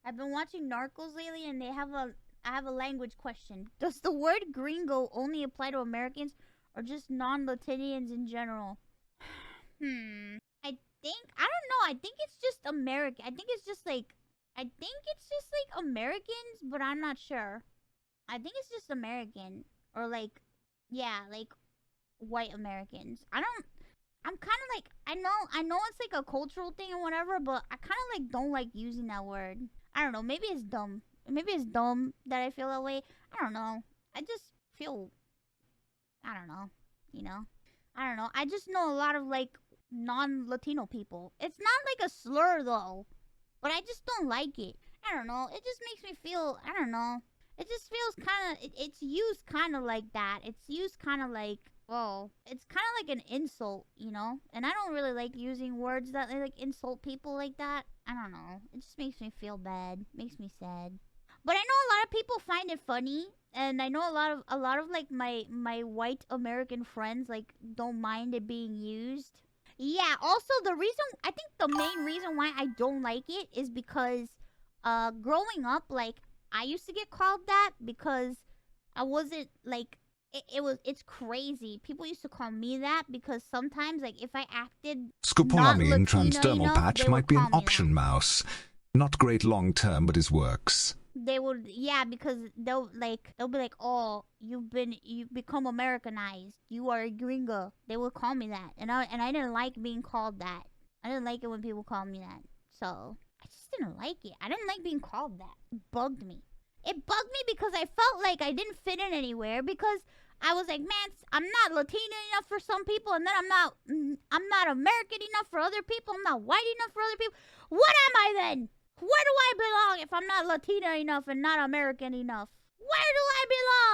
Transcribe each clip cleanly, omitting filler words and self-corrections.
I've been watching Narcos lately, and I have a language question. Does the word gringo only apply to Americans, or just non-Latinians in general? I don't know. I think it's just American. I think it's just like Americans, but I'm not sure. I think it's just American, or like, yeah, like white Americans. I'm kind of like, I know it's like a cultural thing or whatever, but I kind of like don't like using that word. I don't know. Maybe it's dumb. Maybe it's dumb that I feel that way. I don't know. I just feel, I don't know. You know? I don't know. I just know a lot of like non-Latino people. It's not like a slur though, but I just don't like it. I don't know. It just makes me feel, I don't know. It just feels kind of, it's used kind of like that. It's used kind of like, well, it's kind of like an insult, you know? And I don't really like using words that like insult people like that. I don't know. It just makes me feel bad. Makes me sad. But I know a lot of people find it funny, and I know a lot of like my white American friends like don't mind it being used. Yeah, also I think the main reason why I don't like it is because growing up, like, I used to get called that because I wasn't like, it's crazy. People used to call me that because sometimes, like, if I acted not Scopolamine Latina transdermal enough, patch they would might be an call me option, that. mouse. Not great long term, but it works. They would, yeah, because they'll be like, oh, you've become Americanized. You are a gringo. They would call me that, and I didn't like being called that. I didn't like it when people called me that. So I just didn't like it. I didn't like being called that. It bugged me. It bugged me because I felt like I didn't fit in anywhere because I was like, man, I'm not Latina enough for some people, and then I'm not American enough for other people. I'm not white enough for other people. What am I then? Where do I belong if I'm not Latina enough and not American enough? Where do I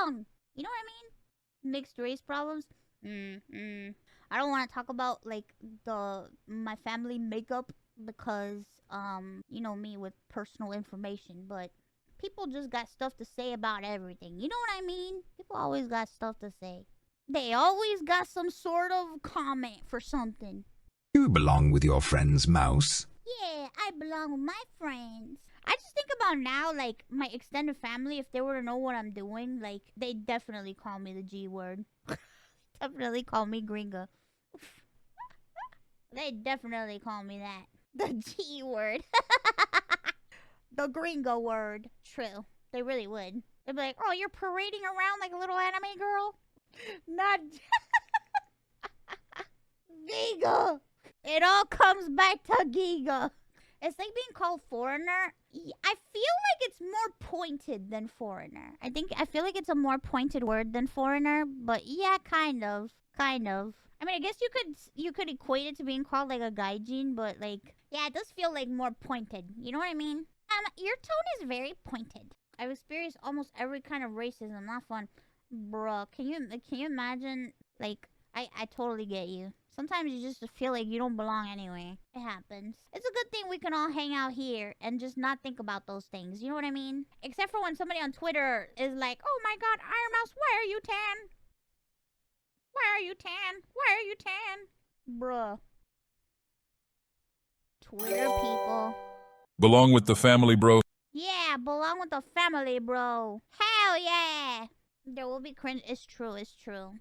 belong? You know what I mean? Mixed race problems. I don't want to talk about like my family makeup because you know me with personal information, but people just got stuff to say about everything. You know what I mean? People always got stuff to say. They always got some sort of comment for something. You belong with your friends, mouse. Yeah, I belong with my friends. I just think about now, like, my extended family, if they were to know what I'm doing, like, they definitely call me the G word. Definitely call me gringa. They definitely call me that. The G word. The gringo word. True. They really would. They'd be like, oh, you're parading around like a little anime girl? Not Giga. It all comes back to Giga. It's like being called foreigner. I feel like it's more pointed than foreigner. I feel like it's a more pointed word than foreigner, but yeah, kind of. Kind of. I mean, I guess you could equate it to being called like a gaijin, but like, yeah, it does feel like more pointed. You know what I mean? Your tone is very pointed. I've experienced almost every kind of racism. Not fun. Bruh, can you imagine? Like, I totally get you. Sometimes you just feel like you don't belong anyway. It happens. It's a good thing we can all hang out here and just not think about those things. You know what I mean? Except for when somebody on Twitter is like, oh my god, Ironmouse, why are you tan? Why are you tan? Why are you tan? Bruh. Twitter people. Belong with the family, bro. Yeah, belong with the family, bro. Hell yeah. There will be cringe. It's true, it's true.